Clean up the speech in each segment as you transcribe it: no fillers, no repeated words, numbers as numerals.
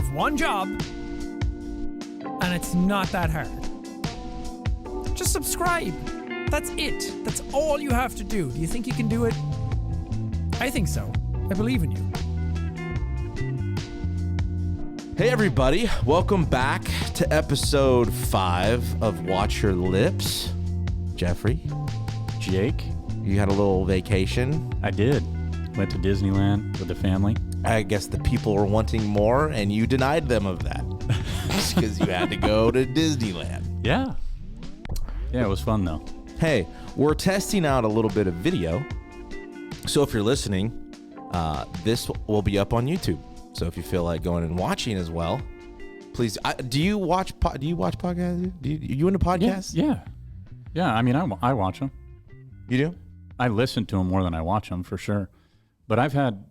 have one job, and it's not that hard. Just subscribe. That's it. That's all you have to do. Do you think you can do it? I think so. I believe in you. Hey everybody, welcome back to episode 5 of Watch Your Lips. Jeffrey, Jake, you had a little vacation. I did. Went to Disneyland with the family. I guess the people were wanting more and you denied them of that. Because you had to go to Disneyland. Yeah, it was fun though. Hey, we're testing out a little bit of video. So if you're listening, this will be up on YouTube. So if you feel like going and watching as well, please. Do you watch podcasts? You into podcasts? Yeah. I mean, I watch them. You do? I listen to them more than I watch them for sure. But I've had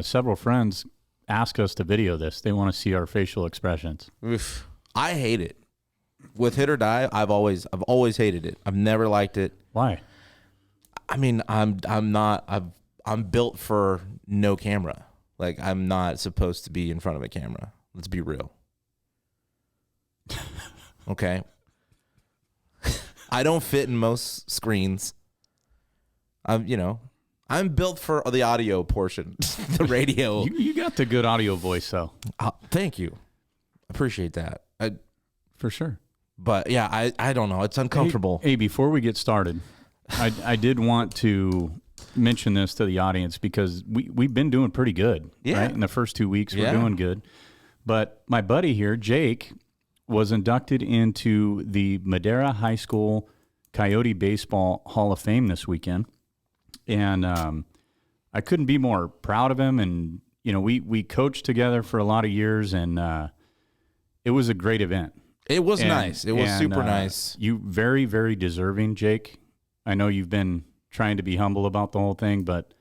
several friends ask us to video this. They want to see our facial expressions. Oof. I hate it. With Hit or Die, I've always hated it. I've never liked it. Why? I mean, I'm built for no camera. Like, I'm not supposed to be in front of a camera. Let's be real. Okay. I don't fit in most screens. I'm built for the audio portion, the radio. You got the good audio voice, though. Thank you. Appreciate that. For sure. But yeah, I don't know. It's uncomfortable. Hey, before we get started, I did want to mention this to the audience because we've been doing pretty good. Yeah. Right? In the first 2 weeks, we're doing good. But my buddy here, Jake, was inducted into the Madera High School Coyote Baseball Hall of Fame this weekend. And I couldn't be more proud of him. And, we coached together for a lot of years, and it was a great event. It was nice. It was super nice. You very, very deserving, Jake. I know you've been trying to be humble about the whole thing, but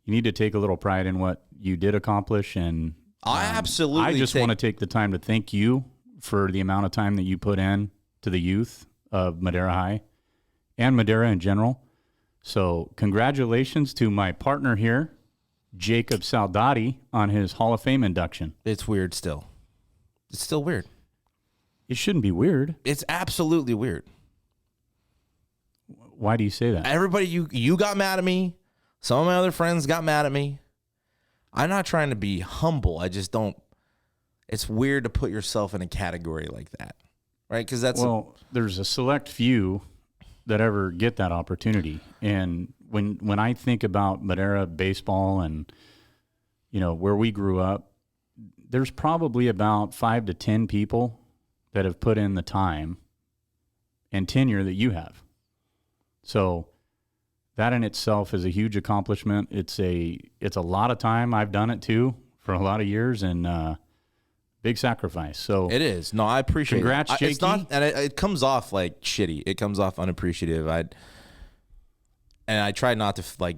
you need to take a little pride in what you did accomplish. And I just want to take the time to thank you for the amount of time that you put in to the youth of Madera High and Madera in general. So congratulations to my partner here, Jacob Saldati, on his Hall of Fame induction. It's weird still. It's still weird. It shouldn't be weird. It's absolutely weird. Why do you say that? Everybody, you got mad at me. Some of my other friends got mad at me. I'm not trying to be humble. I just don't. It's weird to put yourself in a category like that, right? Because there's a select few that ever get that opportunity. And when I think about Madera baseball and where we grew up, there's probably about 5 to 10 people that have put in the time and tenure that you have. So that in itself is a huge accomplishment. It's a lot of time. I've done it too for a lot of years, and big sacrifice. So it is. No, I appreciate congrats, it. Jakey. It's not, and it comes off like shitty. It comes off unappreciative. I try not to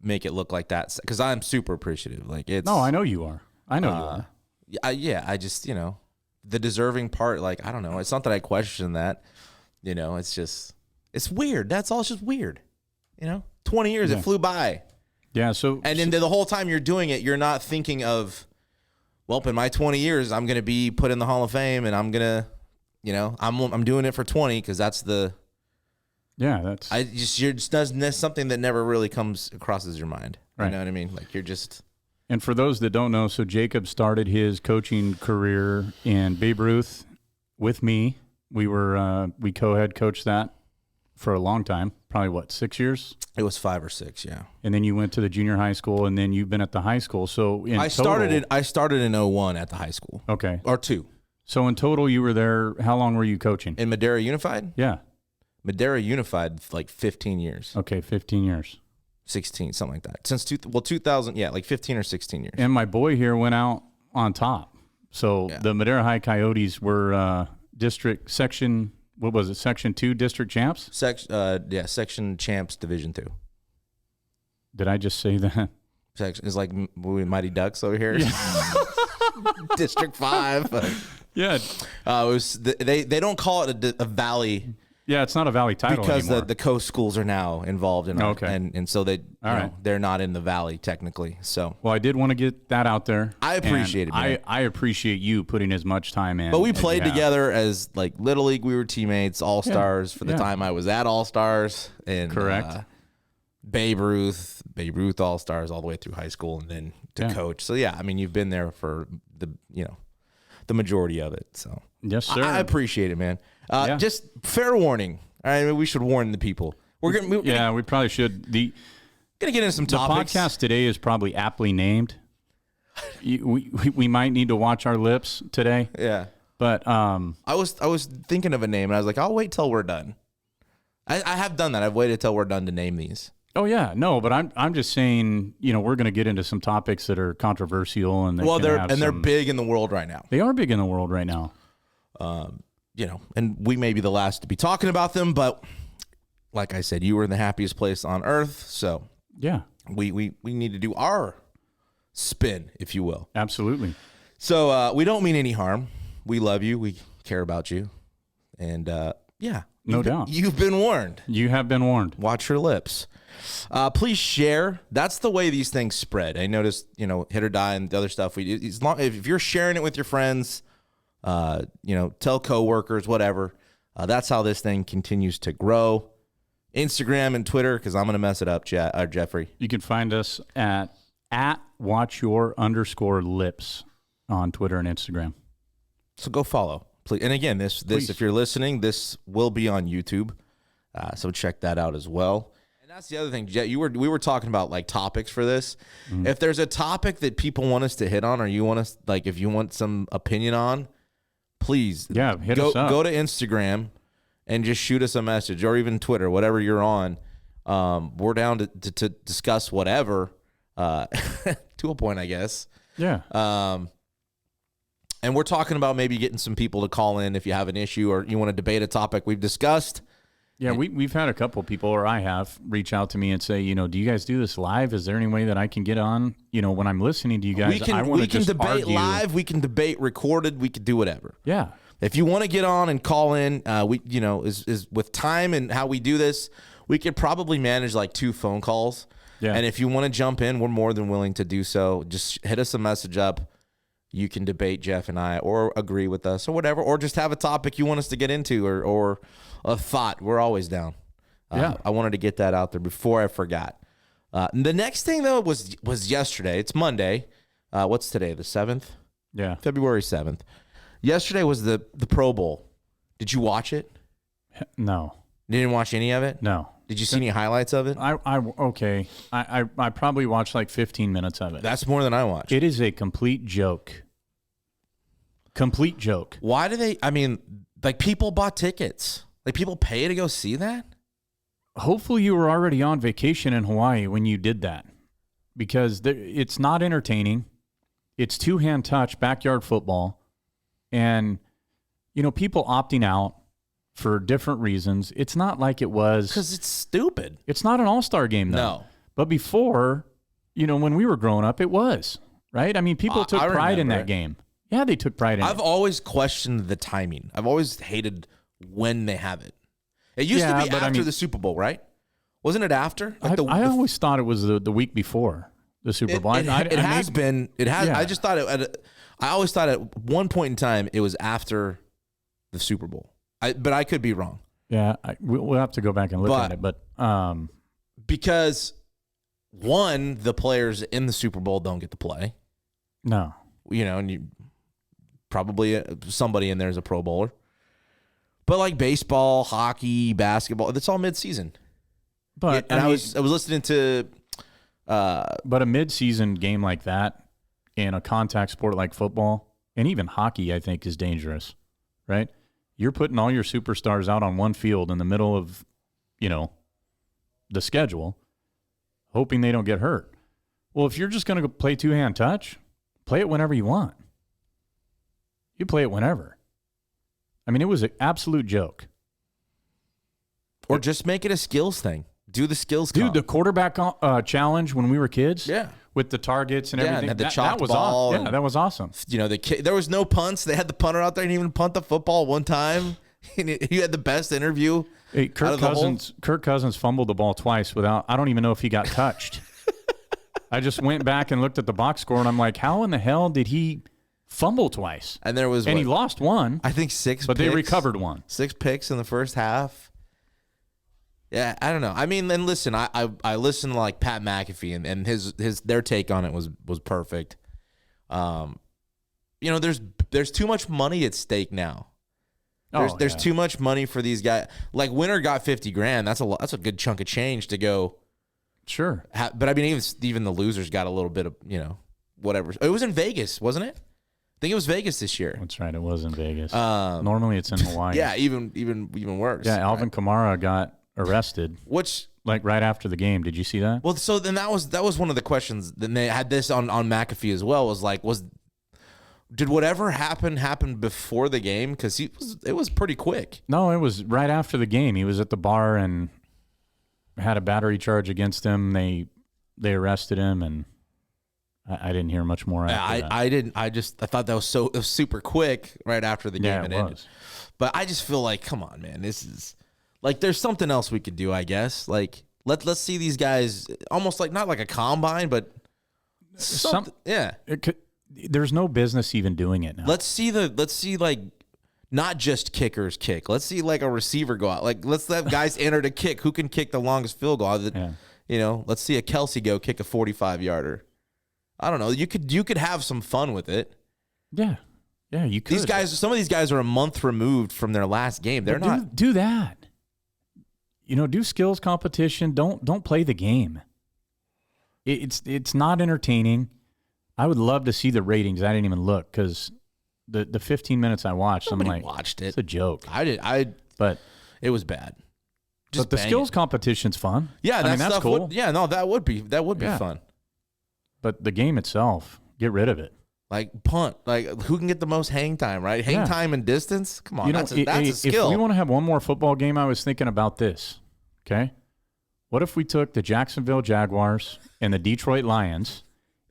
make it look like that because I'm super appreciative. No, I know you are. I know you are. I just the deserving part. I don't know. It's not that I question that. It's just. It's weird. That's all. It's just weird. 20 years, it flew by. Yeah. And then the whole time you're doing it, you're not thinking of, well, in my 20 years, I'm going to be put in the Hall of Fame, and I'm going to, I'm doing it for 20 because that's the. Yeah, that's something that never really crosses your mind. Right. You know what I mean? You're just. And for those that don't know, so Jacob started his coaching career in Babe Ruth with me. We co-head coached that for a long time, probably 6 years? It was 5 or 6, yeah. And then you went to the junior high school, and then you've been at the high school. So I started in 01 at the high school. Okay. Or 2. So in total, you were there. How long were you coaching? In Madera Unified? Yeah. Madera Unified, 15 years. Okay, 15 years. 16, something like that. Since 2000, 15 or 16 years. And my boy here went out on top. So the Madera High Coyotes were district section. What was it? Section 2 district champs? Section champs Division 2. Did I just say that? Section is like Mighty Ducks over here. Yeah. District 5. Yeah. It was they don't call it a valley Yeah, it's not a Valley title because anymore. the coast schools are now involved in and so they they're not in the Valley technically. So well, I did want to get that out there. I appreciate it, man. I appreciate you putting as much time in. But we played together as like Little League. We were teammates, All Stars for the time I was at All Stars, and correct. Babe Ruth All Stars all the way through high school, and then to coach. So yeah, I mean, you've been there for the majority of it. So yes, sir. I appreciate it, man. Just fair warning. All right, we should warn the people. We probably should. Gonna get into some topics. The podcast today is probably aptly named. We might need to watch our lips today. Yeah, but I was thinking of a name, and I was like, I'll wait till we're done. I have done that. I've waited till we're done to name these. Oh yeah, no, but I'm just saying, we're going to get into some topics that are controversial and they're big in the world right now. They are big in the world right now. And we may be the last to be talking about them, but like I said, you were in the happiest place on earth, so yeah, we need to do our spin, if you will. Absolutely. So we don't mean any harm. We love you. We care about you, and no doubt, you've been warned. You have been warned. Watch your lips. Please share. That's the way these things spread. I noticed, Hit or Die and the other stuff. If you're sharing it with your friends, tell coworkers, whatever. That's how this thing continues to grow. Instagram and Twitter, because I'm going to mess it up, Jeffrey. You can find us at @watchyour_lips on Twitter and Instagram. So go follow, please. And again, this if you're listening, this will be on YouTube. So check that out as well. That's the other thing, Jet. We were talking about like topics for this. Mm-hmm. If there's a topic that people want us to hit on, or you want us if you want some opinion on, please hit us up. Go to Instagram and just shoot us a message, or even Twitter, whatever you're on. We're down to discuss whatever to a point, I guess. Yeah. And we're talking about maybe getting some people to call in if you have an issue or you want to debate a topic we've discussed. Yeah, we've had a couple people, or I have, reach out to me and say, do you guys do this live? Is there any way that I can get on? When I'm listening to you guys, I want to just debate argue. live. We can debate recorded. We can do whatever. Yeah. If you want to get on and call in, is with time and how we do this, we could probably manage like 2 phone calls. Yeah. And if you want to jump in, we're more than willing to do so. Just hit us a message up. You can debate Jeff and I, or agree with us, or whatever, or just have a topic you want us to get into, or a thought. We're always down. Yeah. I wanted to get that out there before I forgot. The next thing though was yesterday. It's Monday. What's today? The 7th? Yeah. February 7th. Yesterday was the Pro Bowl. Did you watch it? No. You didn't watch any of it? No. Did you see any highlights of it? Okay. I probably watched like 15 minutes of it. That's more than I watched. It is a complete joke. Complete joke. Why do they? I mean, like people bought tickets. Like people pay to go see that? Hopefully you were already on vacation in Hawaii when you did that, because it's not entertaining. It's two-hand touch, backyard football. And, people opting out for different reasons. It's not like it was. Because it's stupid. It's not an all-star game, though. No. But before, when we were growing up, it was, right? I mean, people took pride in that game. Yeah, they took pride in it. I've always questioned the timing. I've always hated when they have it. It used to be after the Super Bowl, right? Wasn't it after? Like I always thought it was the week before the Super Bowl. It has been. It has. Yeah. I just thought I always thought at one point in time it was after the Super Bowl. But I could be wrong. Yeah, we'll have to go back and look at it. But because one, the players in the Super Bowl don't get to play. No. And you probably somebody in there is a Pro Bowler. But like baseball, hockey, basketball, that's all mid-season. But I was listening to but a mid-season game like that in a contact sport like football and even hockey, I think, is dangerous, right? You're putting all your superstars out on one field in the middle of, the schedule, hoping they don't get hurt. Well, if you're just going to play two-hand touch, play it whenever you want. You play it whenever. I mean, it was an absolute joke. Or just make it a skills thing. Do the skills comp. Dude, the quarterback challenge when we were kids. Yeah. With the targets and everything. And the chopped ball. Yeah, that was awesome. There was no punts. They had the punter out there and even punt the football one time. You had the best interview. Hey, Kirk Cousins fumbled the ball twice without. I don't even know if he got touched. I just went back and looked at the box score, and I'm like, how in the hell did he fumble twice? And there was, he lost one. I think 6 but picks. They recovered one. 6 picks in the first half. Yeah, I don't know. I mean, then listen, I listened to like Pat McAfee and their take on it was perfect. There's too much money at stake now. There's too much money for these guys. Like Winter got $50,000. That's a good chunk of change to go. Sure. But I mean, even the losers got a little bit of, whatever. It was in Vegas, wasn't it? I think it was Vegas this year. That's right. It was in Vegas. Normally it's in Hawaii. Yeah, even worse. Yeah, Alvin Kamara got arrested. Which, like right after the game. Did you see that? Well, so then that was one of the questions. Then they had this on McAfee as well. Did whatever happen before the game? Because it was pretty quick. No, it was right after the game. He was at the bar and had a battery charge against him. They arrested him, and I didn't hear much more after that. I didn't. I thought that it was super quick right after the game. Yeah, it was. But I just feel like, come on, man, this is like there's something else we could do. I guess like let's see these guys almost like not like a combine, but something. Yeah. There's no business even doing it now. Let's see like not just kickers kick. Let's see like a receiver go out. Like let's have guys enter to kick. Who can kick the longest field goal? Let's see a Kelsey go kick a 45-yarder. I don't know. You could have some fun with it. Yeah. Yeah, you could. Some of these guys are a month removed from their last game. They're not. Do that. Do skills competition. Don't play the game. It's not entertaining. I would love to see the ratings. I didn't even look because the 15 minutes I watched, Nobody I'm like, watched it. It's a joke. I did. But it was bad. But the skills competition's fun. Yeah, that's cool. That would be fun. But the game itself, get rid of it. Like punt, like who can get the most hang time, right? Hang time and distance. Come on, that's a skill. If we want to have one more football game, I was thinking about this. Okay, what if we took the Jacksonville Jaguars and the Detroit Lions,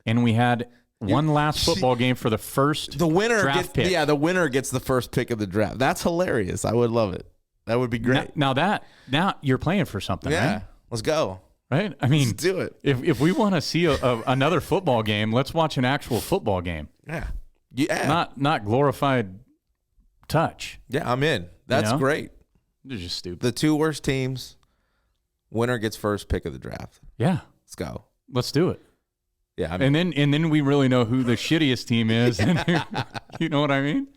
and we had one last football game for the first draft pick? Yeah, the winner gets the first pick of the draft. That's hilarious. I would love it. That would be great. Now you're playing for something, right? Let's go. Right? I mean, let's do it. If we want to see another football game, let's watch an actual football game. Yeah. Not glorified touch. Yeah, I'm in. That's great. They're just stupid. The 2 worst teams, winner gets first pick of the draft. Yeah. Let's go. Let's do it. Yeah. And then we really know who the shittiest team is. You know what I mean?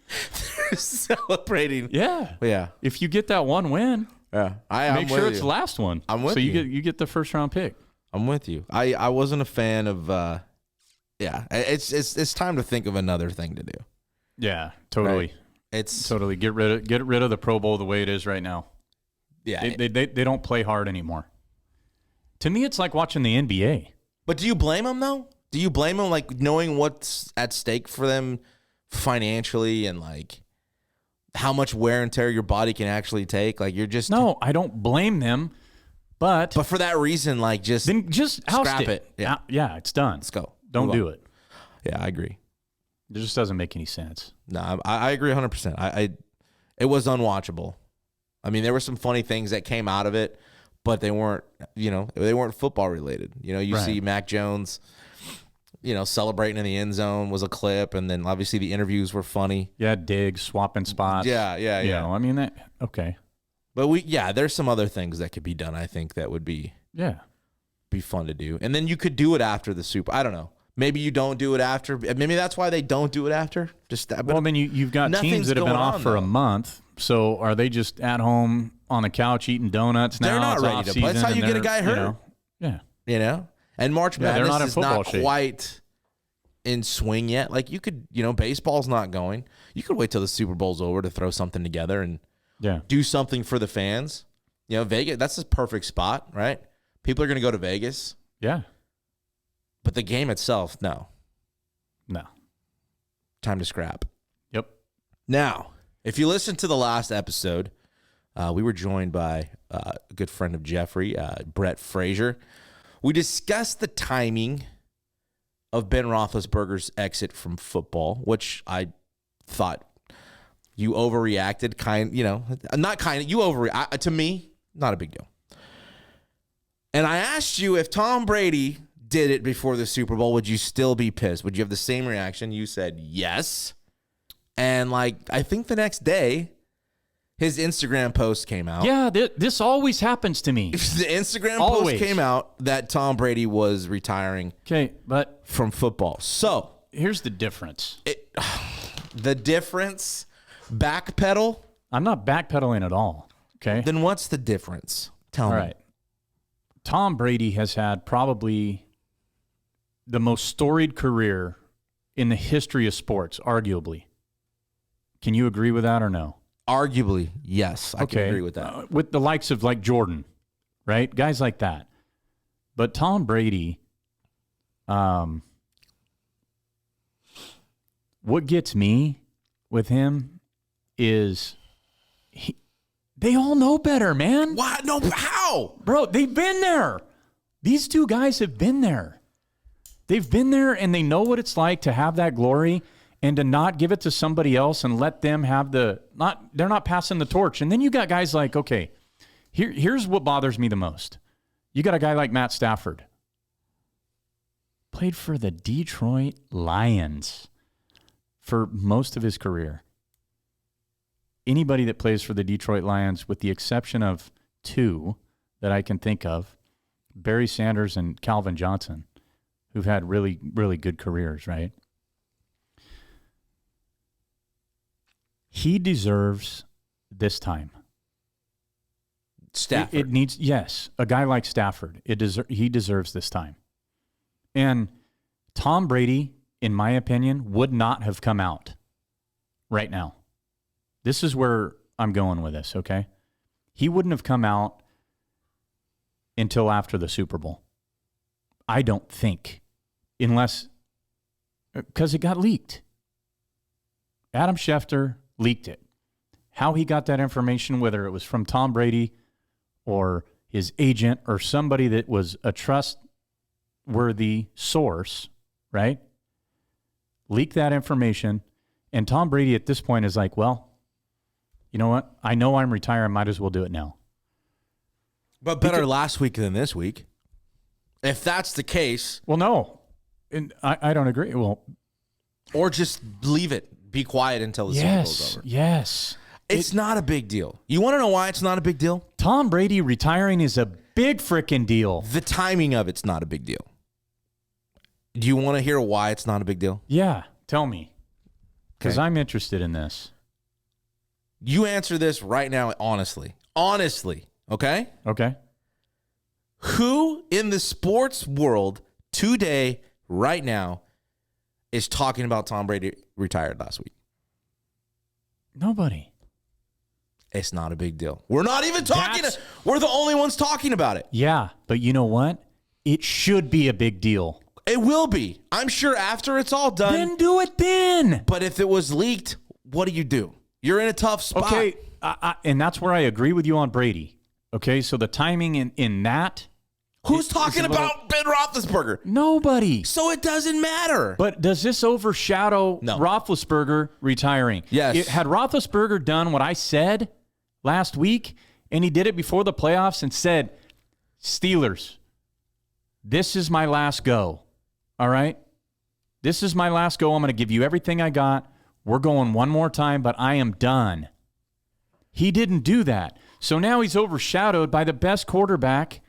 They're celebrating. Yeah. Yeah. If you get that one win, make sure it's the last one. I'm with you. So you get the first round pick. I'm with you. I wasn't a fan of it's time to think of another thing to do. Yeah, totally. Right? It's totally get rid of the Pro Bowl the way it is right now. Yeah. They don't play hard anymore. To me, it's like watching the NBA. But do you blame them though? Do you blame them, like knowing what's at stake for them financially and like how much wear and tear your body can actually take? Like you're just no, I don't blame them, but for that reason, like just scrap it. Yeah, it's done. Let's go. Don't do it. Yeah, I agree. It just doesn't make any sense. No, I agree 100%. It was unwatchable. I mean, there were some funny things that came out of it, but they weren't football related. You see Mac Jones, celebrating in the end zone was a clip, and then obviously the interviews were funny. Yeah, Diggs swapping spots. Yeah. I mean okay. But there's some other things that could be done. I think that would be fun to do, and then you could do it after the Super. I don't know. Maybe you don't do it after. Maybe that's why they don't do it after. Well, then you've got teams that have been off for a month. So are they just at home on the couch eating donuts now? They're not ready to play. That's how you get a guy hurt. Yeah. And March Madness is not quite in swing yet. Like you could, baseball's not going. You could wait till the Super Bowl's over to throw something together and do something for the fans. Vegas, that's a perfect spot, right? People are going to go to Vegas. Yeah. But the game itself, no. Time to scrap. Yep. Now, if you listen to the last episode, we were joined by a good friend of Jeffrey, Brett Frazier. We discussed the timing of Ben Roethlisberger's exit from football, which I thought You overreacted, to me, not a big deal. And I asked you if Tom Brady did it before the Super Bowl, would you still be pissed? Would you have the same reaction? You said yes. And I think the next day, his Instagram post came out. Yeah, this always happens to me. The Instagram post came out that Tom Brady was retiring. Okay, but from football. So here's the difference. The difference, backpedal. I'm not backpedaling at all. Okay. Then what's the difference? Tell me. All right. Tom Brady has had probably the most storied career in the history of sports, arguably. Can you agree with that or no? Arguably, yes. I can agree with that. With the likes of Jordan, right? Guys like that. But Tom Brady, what gets me with him is they all know better, man. What? No, how? Bro, they've been there. These two guys have been there. They've been there, and they know what it's like to have that glory and to not give it to somebody else and let them have they're not passing the torch. And then you got guys like, okay, here's what bothers me the most. You got a guy like Matt Stafford. Played for the Detroit Lions for most of his career. Anybody that plays for the Detroit Lions, with the exception of two that I can think of, Barry Sanders and Calvin Johnson, who've had really, really good careers, right? He deserves this time. Stafford. It needs, yes, a guy like Stafford. He deserves this time. And Tom Brady, in my opinion, would not have come out right now. This is where I'm going with this, okay? He wouldn't have come out until after the Super Bowl. I don't think. Because it got leaked. Adam Schefter leaked it. How he got that information, whether it was from Tom Brady or his agent or somebody that was a trustworthy source, right? Leak that information. And Tom Brady at this point is like, well, you know what? I know I'm retiring. Might as well do it now. But better last week than this week. If that's the case. Well, no. And I don't agree. Well, or just leave it. Be quiet until the Super Bowl's over. Yes. It's not a big deal. You want to know why it's not a big deal? Tom Brady retiring is a big freaking deal. The timing of it's not a big deal. Do you want to hear why it's not a big deal? Yeah. Tell me. Because Okay. I'm interested in this. You answer this right now, honestly. Honestly, okay? Okay. Who in the sports world today, right now, is talking about Tom Brady retired last week? Nobody. It's not a big deal. We're not even talking. We're the only ones talking about it. Yeah, but you know what? It should be a big deal. It will be. I'm sure after it's all done. Then do it then. But if it was leaked, what do? You're in a tough spot. Okay, and that's where I agree with you on Brady. Okay, so the timing in that. Who's talking about Ben Roethlisberger? Nobody. So it doesn't matter. But does this overshadow Roethlisberger retiring? Yes. Had Roethlisberger done what I said last week, and he did it before the playoffs and said, Steelers, this is my last go. All right? This is my last go. I'm going to give you everything I got. We're going one more time, but I am done. He didn't do that. So now he's overshadowed by the best quarterback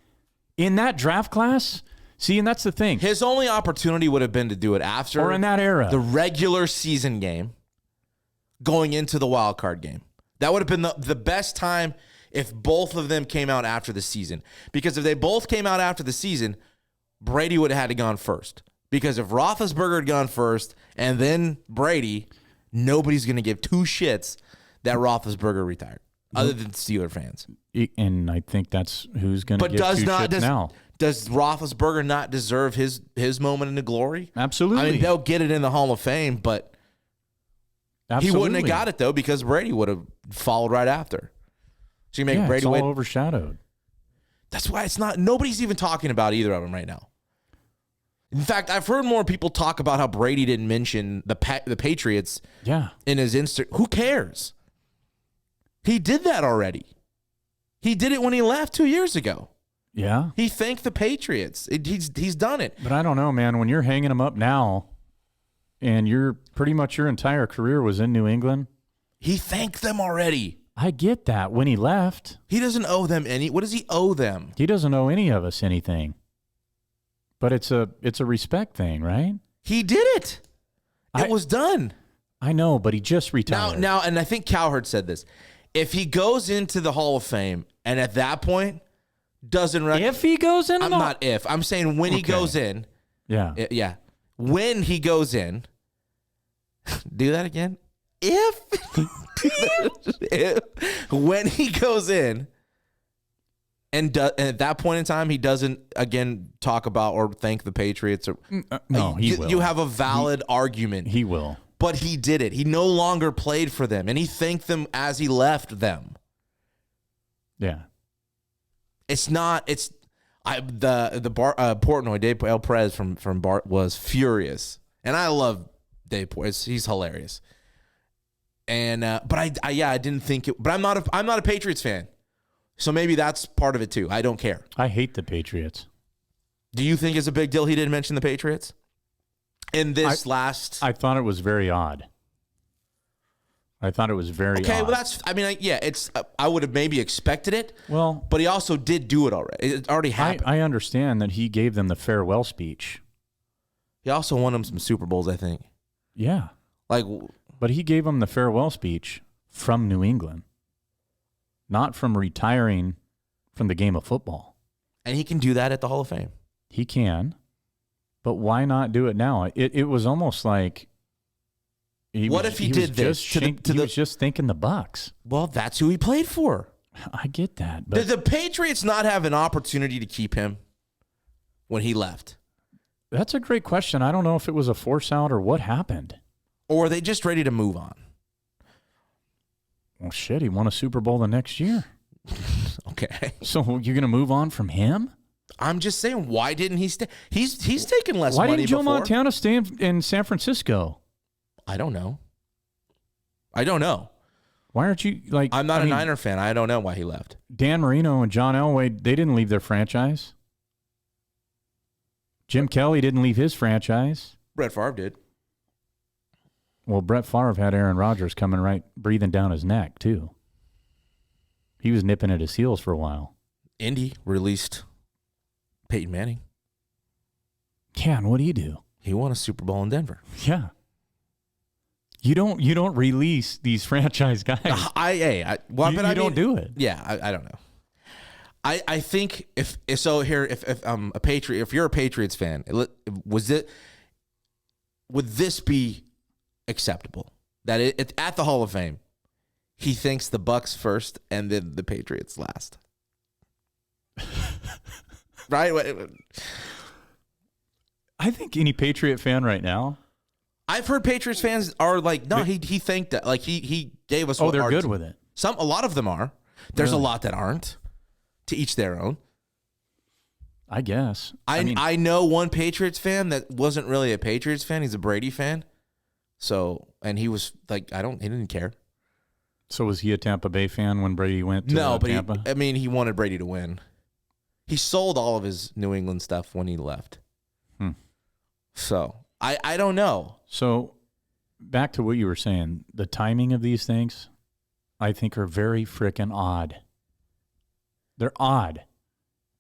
in that draft class. See, and that's the thing. His only opportunity would have been to do it after. Or in that era. The regular season game going into the wild card game. That would have been the best time if both of them came out after the season. Because if they both came out after the season, Brady would have had to gone first. Because if Roethlisberger had gone first and then Brady, nobody's going to give two shits that Roethlisberger retired, other than Steeler fans. And I think that's who's going to give two shits now. Does Roethlisberger not deserve his moment in the glory? Absolutely. I mean, they'll get it in the Hall of Fame, but he wouldn't have got it, though, because Brady would have followed right after. So you make Brady it's all win. overshadowed. That's why it's not. Nobody's even talking about either of them right now. In fact, I've heard more people talk about how Brady didn't mention the Patriots. Yeah. In his Insta. Who cares? He did that already. He did it when he left 2 years ago. Yeah. He thanked the Patriots. He's done it. But I don't know, man. When you're hanging him up now and you're pretty much your entire career was in New England. He thanked them already. I get that when he left. He doesn't owe them any. What does he owe them? He doesn't owe any of us anything. But it's a respect thing, right? He did it. It was done. I know, but he just retired. Now, and I think Cowherd said this. If he goes into the Hall of Fame and at that point doesn't if he goes in, I'm saying when he goes in. Yeah. Yeah. When he goes in. Do that again. When he goes in and at that point in time he doesn't again talk about or thank the Patriots or no, he will. You have a valid argument. He will. But he did it. He no longer played for them, and he thanked them as he left them. Yeah. Portnoy, Dave L. Perez from Bart was furious, and I love Dave Perez. He's hilarious. And but I didn't think it. But I'm not a Patriots fan, so maybe that's part of it too. I don't care. I hate the Patriots. Do you think it's a big deal he didn't mention the Patriots in this last? I thought it was very odd. Okay, well, that's. I mean, it's. I would have maybe expected it. Well, but he also did do it already. It already happened. I understand that he gave them the farewell speech. He also won them some Super Bowls, I think. Yeah. But he gave them the farewell speech from New England, not from retiring from the game of football. And he can do that at the Hall of Fame. He can, but why not do it now? It was almost like he was just thinking the Bucks. Well, that's who he played for. I get that. But did the Patriots not have an opportunity to keep him when he left? That's a great question. I don't know if it was a force out or what happened. Or are they just ready to move on? Well, shit, he won a Super Bowl the next year. Okay. So you're going to move on from him? I'm just saying, why didn't he stay? He's taken less money. Why didn't Joe Montana stay in San Francisco? I don't know. Why aren't you I'm not a Niner fan. I don't know why he left. Dan Marino and John Elway, they didn't leave their franchise. Jim Kelly didn't leave his franchise. Brett Favre did. Well, Brett Favre had Aaron Rodgers breathing down his neck, too. He was nipping at his heels for a while. Indy released Peyton Manning. Yeah, and what do you do? He won a Super Bowl in Denver. Yeah. You don't release these franchise guys. You don't do it. Yeah, I don't know. I think if I'm a Patriot, if you're a Patriots fan, would this be acceptable that at the Hall of Fame he thinks the Bucks first and then the Patriots last? Right? I think any Patriot fan right now. I've heard Patriots fans are like, no, he thanked that. Like he gave us. Oh, they're good with it. A lot of them are. There's really? A lot that aren't. To each their own. I guess. I know one Patriots fan that wasn't really a Patriots fan. He's a Brady fan. So, and he was like, he didn't care. So was he a Tampa Bay fan when Brady went to Tampa? He wanted Brady to win. He sold all of his New England stuff when he left. So, I don't know. So, back to what you were saying, the timing of these things, I think are very freaking odd. They're odd.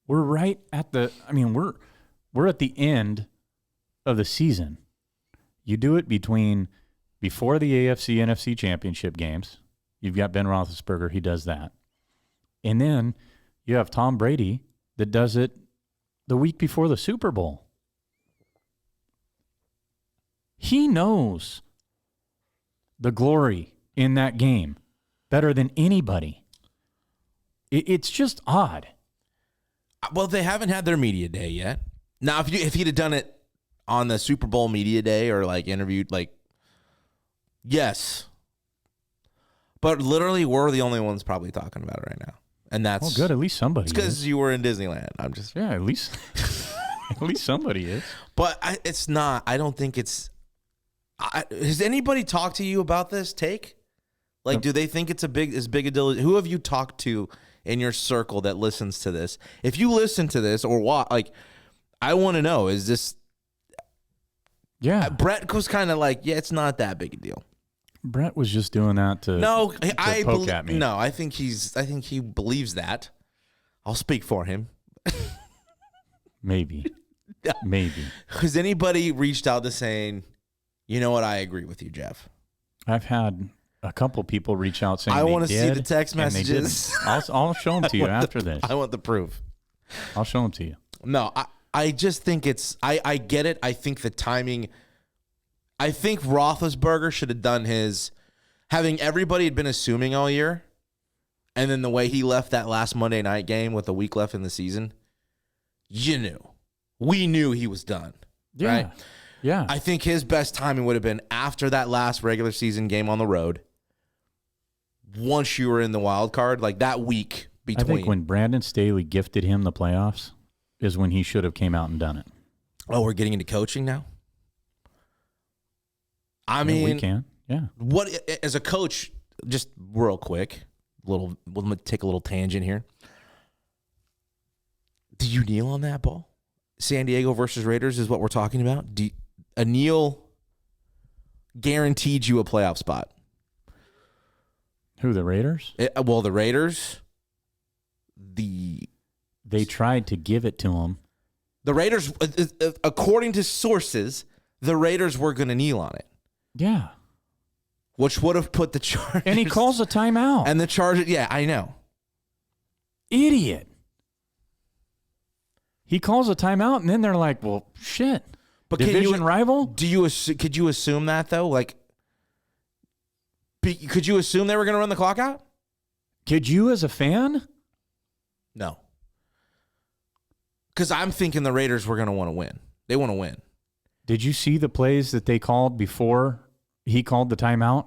We're right at we're at the end of the season. You do it before the AFC, NFC championship games. You've got Ben Roethlisberger. He does that. And then you have Tom Brady that does it the week before the Super Bowl. He knows the glory in that game better than anybody. It's just odd. Well, they haven't had their media day yet. Now, if he'd have done it on the Super Bowl media day or interviewed, yes. But literally, we're the only ones probably talking about it right now. And that's good. At least somebody. It's because you were in Disneyland. I'm just at least at least somebody is. But it's not. I don't think it's. Has anybody talked to you about this take? Like, do they think it's as big a deal? Who have you talked to in your circle that listens to this? If you listen to this or what, like, I want to know, is this... Yeah. Brett was kind of like, yeah, it's not that big a deal. Brett was just doing that to poke at me. No, I think he believes that. I'll speak for him. Maybe. Maybe. Has anybody reached out to saying, you know what, I agree with you, Jeff? I've had a couple people reach out saying I want to see the text messages. I'll show them to you after this. I want the proof. I'll show them to you. No, I just think I get it. I think the timing, I think Roethlisberger should have done his, having everybody had been assuming all year, and then the way he left that last Monday night game with a week left in the season, we knew he was done. Yeah. Right? Yeah. I think his best timing would have been after that last regular season game on the road. Once you were in the wild card, like that week between. I think when Brandon Staley gifted him the playoffs is when he should have came out and done it. Oh, we're getting into coaching now? I mean, we can. Yeah. What, as a coach, just real quick, we'll take a little tangent here. Did you kneel on that ball? San Diego versus Raiders is what we're talking about. A kneel guaranteed you a playoff spot. Who, the Raiders? The Raiders. They tried to give it to him. The Raiders, according to sources, the Raiders were going to kneel on it. Yeah. Which would have put the Chargers. And he calls a timeout. And the Chargers, yeah, I know. Idiot. He calls a timeout, and then they're like, well, shit. But division rival? Could you assume that, though? Like, could you assume they were going to run the clock out? Could you as a fan? No. Because I'm thinking the Raiders were going to want to win. They want to win. Did you see the plays that they called before he called the timeout?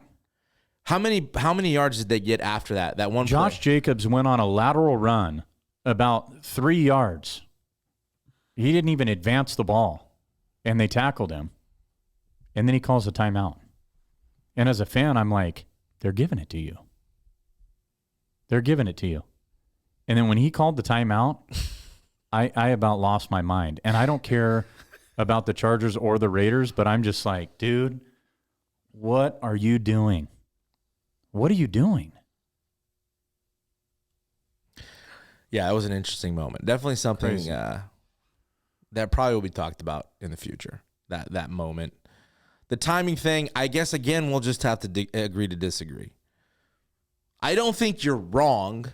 How many yards did they get after that? That one Josh play? Jacobs went on a lateral run about 3 yards. He didn't even advance the ball, and they tackled him. And then he calls a timeout. And as a fan, I'm like, they're giving it to you. They're giving it to you. And then when he called the timeout, I about lost my mind. And I don't care about the Chargers or the Raiders, but I'm just like, dude, what are you doing? What are you doing? Yeah, it was an interesting moment. Definitely something that probably will be talked about in the future, that moment. The timing thing, I guess, again, we'll just have to agree to disagree. I don't think you're wrong.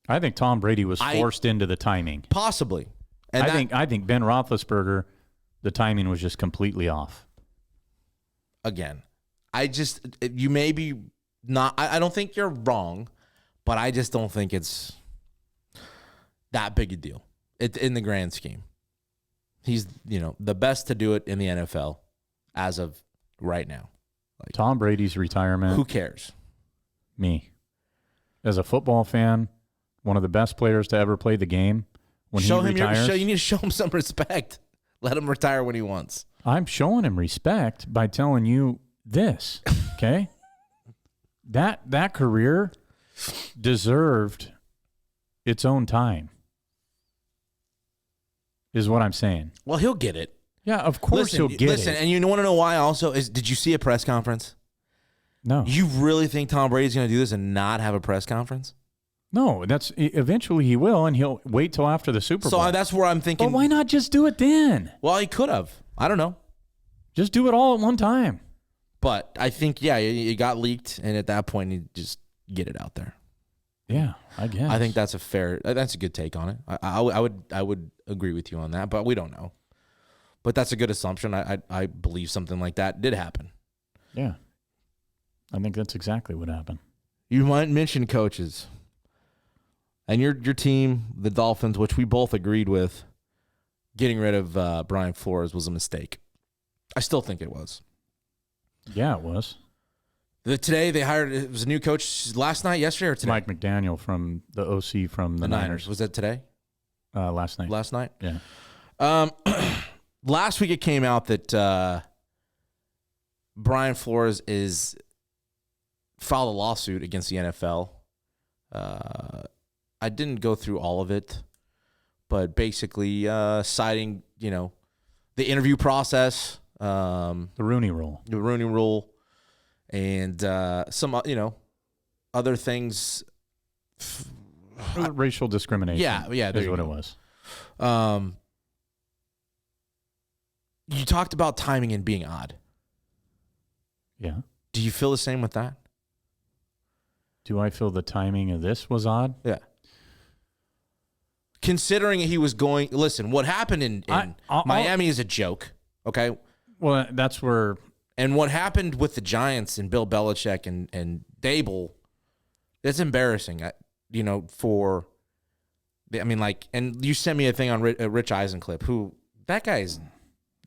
I think Tom Brady was forced into the timing. Possibly. And I think Ben Roethlisberger, the timing was just completely off. Again, you may be not, I don't think you're wrong, but I just don't think it's that big a deal in the grand scheme. He's, the best to do it in the NFL as of right now. Like, Tom Brady's retirement. Who cares? Me. As a football fan, one of the best players to ever play the game. When he retires, you need to show him some respect. Let him retire when he wants. I'm showing him respect by telling you this, okay? That career deserved its own time, is what I'm saying. Well, he'll get it. Yeah, of course he'll get it. Listen, and you want to know why also? Did you see a press conference? No. You really think Tom Brady's going to do this and not have a press conference? No, eventually he will, and he'll wait till after the Super Bowl. So that's where I'm thinking. But why not just do it then? Well, he could have. I don't know. Just do it all at one time. But I think, yeah, it got leaked, and at that point, you just get it out there. Yeah, I guess. I think that's a good take on it. I would agree with you on that, but we don't know. But that's a good assumption. I believe something like that did happen. Yeah. I think that's exactly what happened. You might mention coaches. And your team, the Dolphins, which we both agreed with, getting rid of Brian Flores was a mistake. I still think it was. Yeah, it was. Today they hired, it was a new coach yesterday or today? Mike McDaniel from the OC from the Niners. Was that today? Last night. Last night? Yeah. Last week it came out that Brian Flores is filed a lawsuit against the NFL. I didn't go through all of it, but basically citing, the interview process, The Rooney Rule. and some, other things. Racial discrimination. Yeah, there is you what go. it was. You talked about timing and being odd. Yeah. Do you feel the same with that? Do I feel the timing of this was odd? Yeah. Considering he was going, listen, what happened in Miami is a joke, okay? Well, that's where. And what happened with the Giants and Bill Belichick and Dable, it's embarrassing, and you sent me a thing on Rich Eisenclip, who, that guy's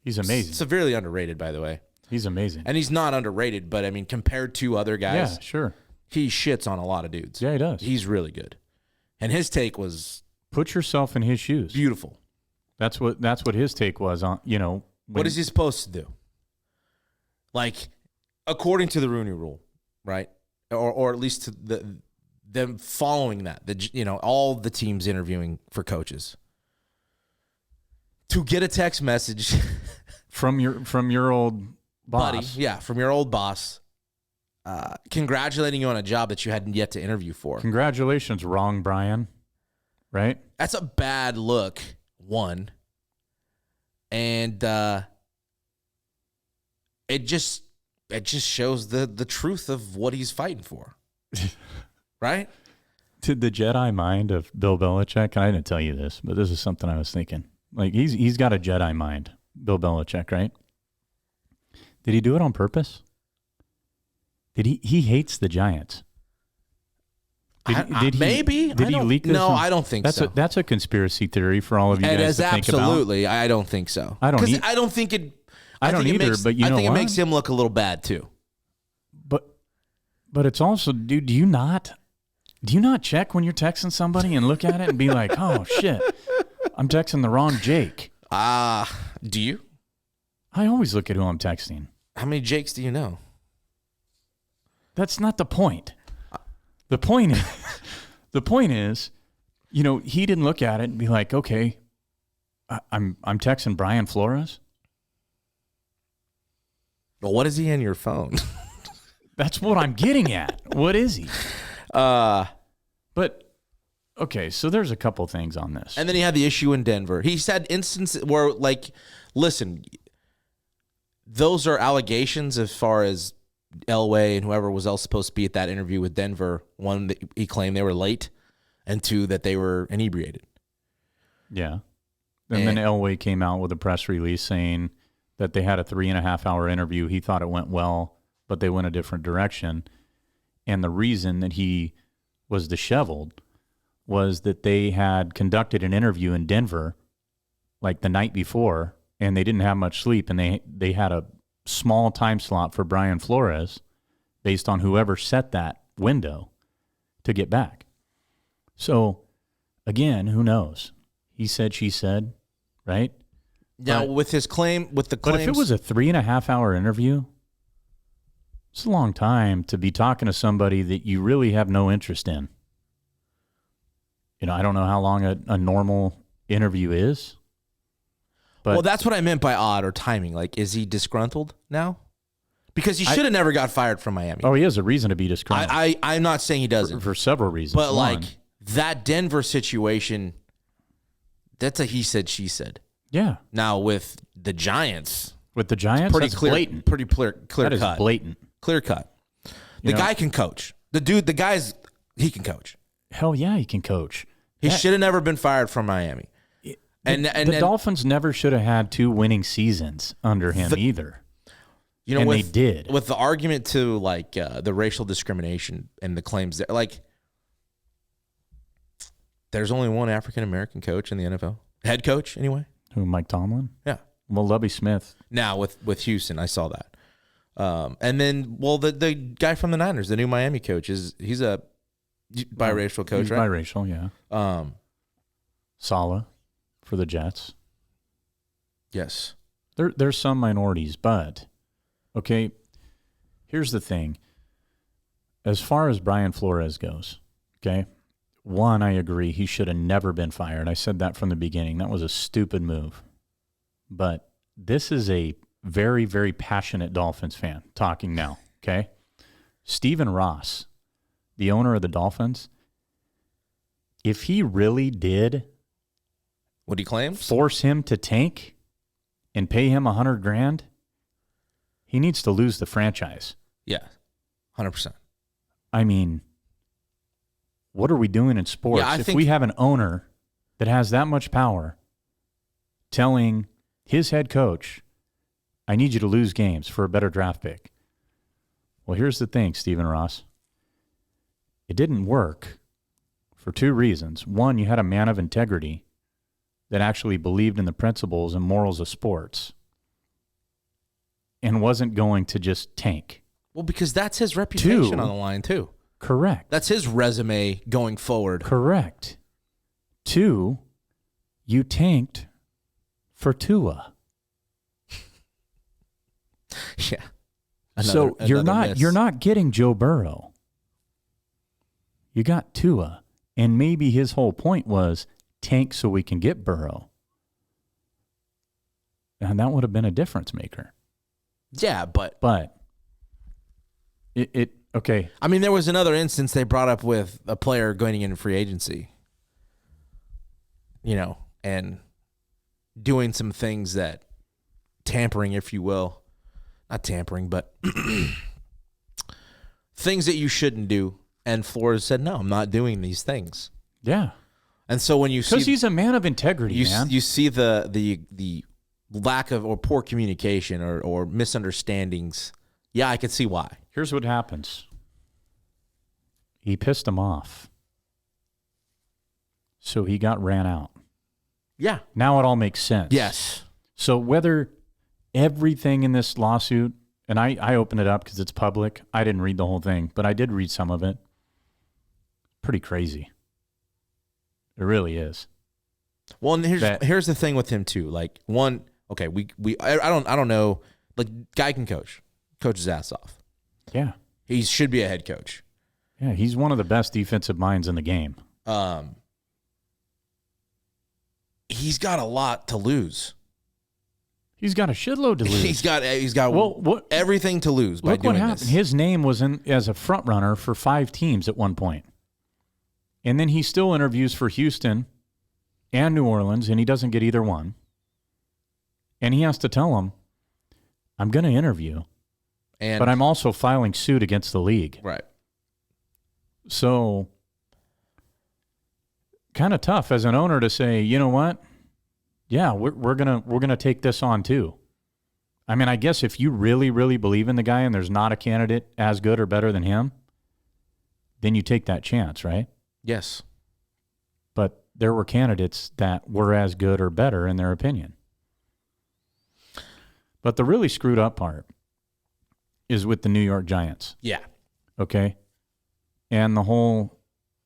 He's amazing. severely underrated, by the way. He's amazing. And he's not underrated, but, compared to other guys, Yeah, sure. he shits on a lot of dudes. Yeah, he does. He's really good. And his take was Put yourself in his shoes. beautiful. That's what his take was on, What is he supposed to do? Like, according to the Rooney Rule, right? Or at least to them following that, all the teams interviewing for coaches. To get a text message from your old boss. buddy, from your old boss, congratulating you on a job that you hadn't yet to interview for. Congratulations, wrong, Brian. Right? That's a bad look, one. And it just shows the truth of what he's fighting for. Right? To the Jedi mind of Bill Belichick, I didn't tell you this, but this is something I was thinking. Like, he's got a Jedi mind, Bill Belichick, right? Did he do it on purpose? He hates the Giants. Maybe. Did he leak this? No, I don't think so. That's a conspiracy theory for all of you It guys is to think about. absolutely. I don't think so. I don't I don't think it. I don't either, but you know I think what? it makes him look a little bad too. But it's also, dude, do you not check when you're texting somebody and look at it and be like, oh shit, I'm texting the wrong Jake? Do you? I always look at who I'm texting. How many Jakes do you know? That's not the point. The point is, he didn't look at it and be like, okay, I'm texting Brian Flores. Well, what is he in your phone? That's what I'm getting at. What is he? But okay, so there's a couple things on this. And then he had the issue in Denver. He said instances where, like, listen, those are allegations as far as Elway and whoever was else supposed to be at that interview with Denver. One, that he claimed they were late, and two, that they were inebriated. Yeah. And then Elway came out with a press release saying that they had a 3.5 hour interview. He thought it went well, but they went a different direction. And the reason that he was disheveled was that they had conducted an interview in Denver like the night before, and they didn't have much sleep, and they had a small time slot for Brian Flores based on whoever set that window to get back. So, again, who knows? He said, she said, right? Now, with his claim, with the claims... But if it was a 3.5 hour interview, it's a long time to be talking to somebody that you really have no interest in. I don't know how long a normal interview is. But well, that's what I meant by odd or timing. Like, is he disgruntled now? Because he should have never got fired from Miami. Oh, he has a reason to be disgruntled. I'm not saying he doesn't. For several reasons. But, One, like, that Denver situation, that's a he said, she said. Yeah. Now, with the Giants... With the Giants, pretty that's clear, blatant. Pretty clear That is cut. blatant. Clear cut. The guy can coach. The guy's, he can coach. Hell yeah, he can coach. He should have never been fired from Miami. The Dolphins never should have had 2 winning seasons under him either. They did. With the argument to, like, the racial discrimination and the claims that, like, there's only one African-American coach in the NFL. Head coach, anyway. Who, Mike Tomlin? Yeah. Well, Lovie Smith. Now, with Houston, I saw that. And then, well, the guy from the Niners, the new Miami coach, he's a biracial coach, He's right? biracial, yeah. Saleh for the Jets. Yes. There's some minorities, but, okay, here's the thing. as far as Brian Flores goes, okay, one, I agree. He should have never been fired. I said that from the beginning. That was a stupid move. But this is a very, very passionate Dolphins fan talking now, okay? Stephen Ross, the owner of the Dolphins, if he really did What he claims? force him to tank and pay him $100,000, he needs to lose the franchise. Yeah, 100%. I mean, what are we doing in sports Yeah, I if think- we have an owner that has that much power telling his head coach, I need you to lose games for a better draft pick? Well, here's the thing, Stephen Ross. It didn't work for two reasons. One, you had a man of integrity that actually believed in the principles and morals of sports and wasn't going to just tank. Well, because that's his reputation Two. on the line, too. Correct. That's his resume going forward. Correct. Two, you tanked for Tua. Yeah. So you're Another miss. not getting Joe Burrow. You got Tua. And maybe his whole point was tank so we can get Burrow. And that would have been a difference maker. Yeah, but But okay. I mean, there was another instance they brought up with a player going in free agency, and doing some things that tampering, if you will, not tampering, but things that you shouldn't do. And Flores said, no, I'm not doing these things. Yeah. And so when you Because see, he's a man of integrity, man. you see the lack of or poor communication or misunderstandings. Yeah, I can see why. Here's what happens. He pissed him off. So he got ran out. Yeah. Now it all makes sense. Yes. So whether everything in this lawsuit, and I opened it up because it's public. I didn't read the whole thing, but I did read some of it. Pretty crazy. It really is. Well, and here's the thing with him too. Like okay, I don't know. Like, guy can coach his ass off. Yeah. He should be a head coach. Yeah, he's one of the best defensive minds in the game. He's got a lot to lose. He's got a shitload to lose. He's got everything to lose by Look doing what happened. this. His name was in as a front runner for 5 teams at one point. And then he still interviews for Houston and New Orleans, and he doesn't get either one. And he has to tell them, I'm going to interview, but I'm also filing suit against the league. Right. So kind of tough as an owner to say, you know what? Yeah, we're gonna take this on too. I mean, I guess if you really, really believe in the guy and there's not a candidate as good or better than him, then you take that chance, right? Yes. But there were candidates that were as good or better in their opinion. But the really screwed up part is with the New York Giants. Yeah. Okay? And the whole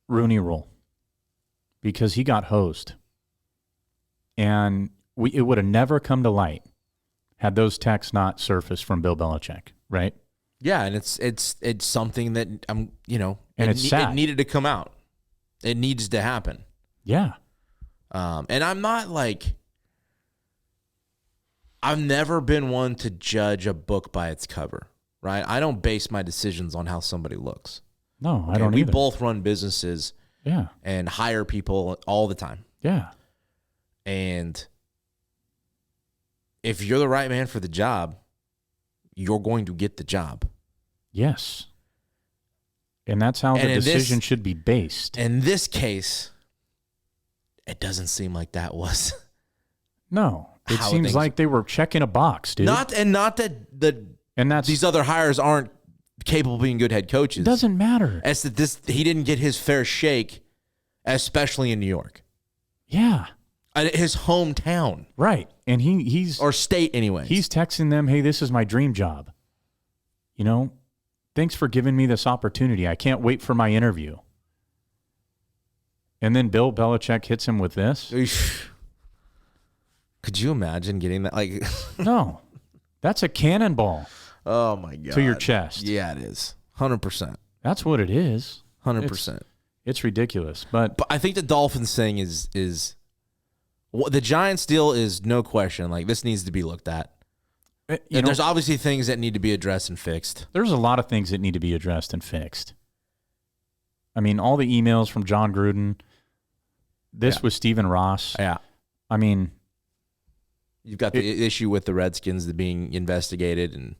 Rooney Rule. Because he got hosed. And it would have never come to light had those texts not surfaced from Bill Belichick, right? Yeah, and it's something that And it's sad. It needed to come out. It needs to happen. Yeah. And I'm not like, I've never been one to judge a book by its cover, right? I don't base my decisions on how somebody looks. No, Okay? I don't We either. both run businesses Yeah. and hire people all the time. Yeah. And if you're the right man for the job, you're going to get the job. Yes. And that's how And the in this- decision should be based. In this case, it doesn't seem like that was. No. It How seems things- like they were checking a box, dude. Not that and that's these other hires aren't capable of being good head coaches. it doesn't matter. It's that he didn't get his fair shake, especially in New York. Yeah. His hometown. Right. And he's Or state, anyways. he's texting them, hey, this is my dream job. You know, thanks for giving me this opportunity. I can't wait for my interview. And then Bill Belichick hits him with this. Could you imagine getting that? Like, No. That's a cannonball oh my God. to your chest. Yeah, it is. 100%. That's what it is. 100%. It's ridiculous. But I think the Dolphins thing is the Giants deal is no question. Like, this needs to be looked at. There's obviously things that need to be addressed and fixed. There's a lot of things that need to be addressed and fixed. I mean, all the emails from John Gruden. This was Stephen Ross. Yeah. I mean, you've got the issue with the Redskins being investigated, and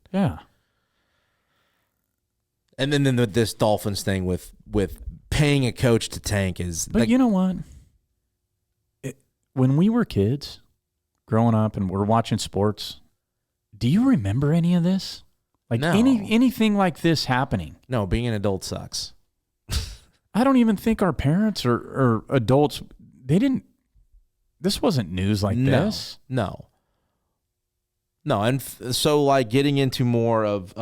and then this Dolphins thing with paying a coach to tank is. But you know what? When we were kids, growing up, and we're watching sports, do you remember any of this? Like no. anything like this happening? No, being an adult sucks. I don't even think our parents or adults, they didn't. This wasn't news like this. No. And so, like, getting into more of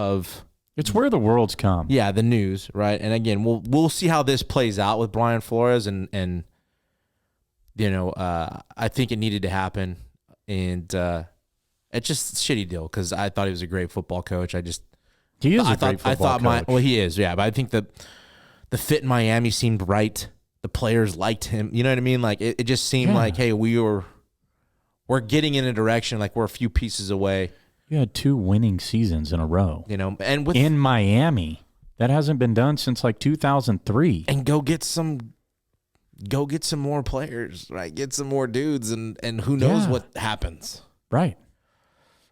it's where the world's come. Yeah, the news, right? And again, we'll see how this plays out with Brian Flores, and you know, I think it needed to happen, and it's just a shitty deal because I thought he was a great football coach. He is a great football coach. Well, he is, yeah. But I think the fit in Miami seemed right. The players liked him. You know what I mean? Like it just seemed like, hey, we're getting in a direction, like we're a few pieces away. You had 2 winning seasons in a row. You know, and in Miami. That hasn't been done since like 2003. And go get some more players, right? Get some more dudes, and who knows what happens. Right.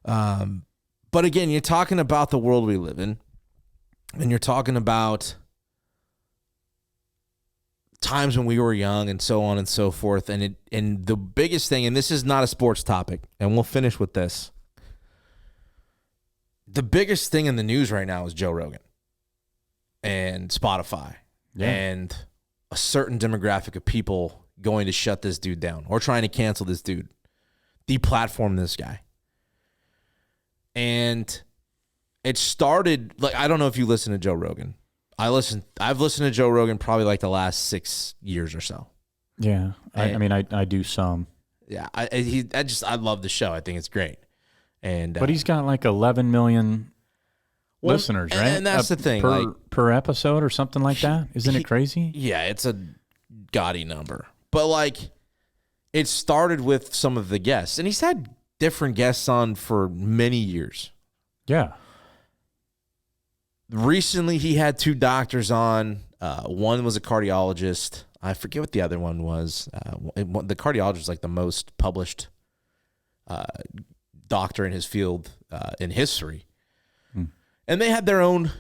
But again, you're talking about the world we live in, and you're talking about times when we were young and so on and so forth. And the biggest thing, and this is not a sports topic, and we'll finish with this. The biggest thing in the news right now is Joe Rogan and Spotify and a certain demographic of people going to shut this dude down or trying to cancel this dude, deplatform this guy. And it started, like, I don't know if you listen to Joe Rogan. I've listened to Joe Rogan probably like the last 6 years or so. Yeah. I mean, I do some. Yeah. I love the show. I think it's great. But he's got like 11 million listeners, right? And that's the thing. Per episode or something like that? Isn't it crazy? Yeah, it's a gaudy number. But like, it started with some of the guests. And he's had different guests on for many years. Yeah. Recently, he had 2 doctors on. One was a cardiologist. I forget what the other one was. The cardiologist is like the most published doctor in his field in history. And they had their own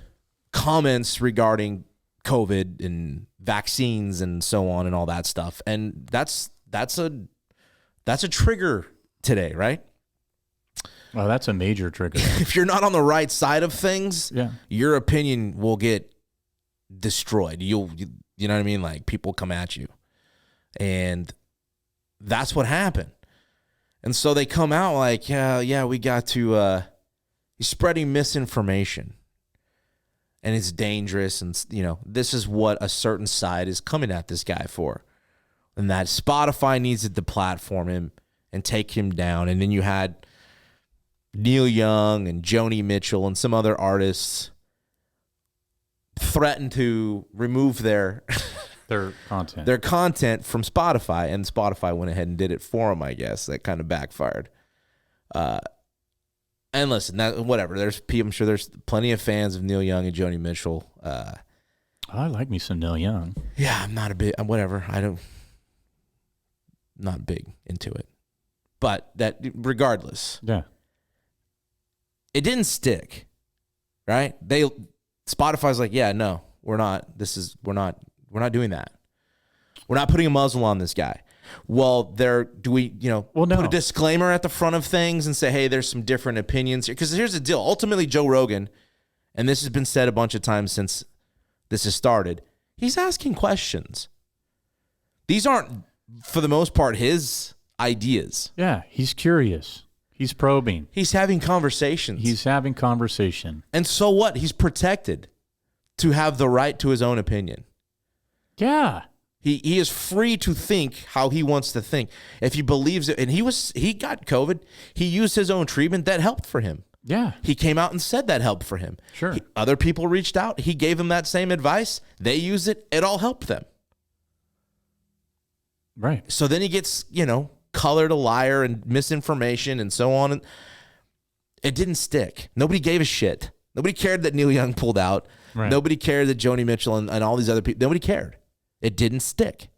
comments regarding COVID and vaccines and so on and all that stuff. And that's a trigger today, right? Oh, that's a major trigger. If you're not on the right side of things, your opinion will get destroyed. You know what I mean? Like, people come at you. And that's what happened. And so they come out like, we got to, he's spreading misinformation. And it's dangerous. And, you know, this is what a certain side is coming at this guy for. And that Spotify needs to deplatform him and take him down. And then you had Neil Young and Joni Mitchell and some other artists threaten to remove their content from Spotify, and Spotify went ahead and did it for them. I guess that kind of backfired. And listen, whatever. I'm sure there's plenty of fans of Neil Young and Joni Mitchell. I like me some Neil Young. Yeah, I'm not whatever. Not big into it, but that regardless. Yeah. It didn't stick, right? Spotify's like, yeah, no, we're not doing that. We're not putting a muzzle on this guy. Well, put a disclaimer at the front of things and say, hey, there's some different opinions here? Because here's the deal. Ultimately, Joe Rogan, and this has been said a bunch of times since this has started, he's asking questions. These aren't, for the most part, his ideas. Yeah, he's curious. He's probing. He's having conversations. And so what? He's protected to have the right to his own opinion. Yeah. He is free to think how he wants to think. If he believes it, and he got COVID, he used his own treatment that helped for him. Yeah. He came out and said that helped for him. Sure. Other people reached out. He gave them that same advice. They used it. It all helped them. Right. So then he gets, colored a liar and misinformation and so on. And it didn't stick. Nobody gave a shit. Nobody cared that Neil Young pulled out. Right. Nobody cared that Joni Mitchell and all these other people. Nobody cared. It didn't stick.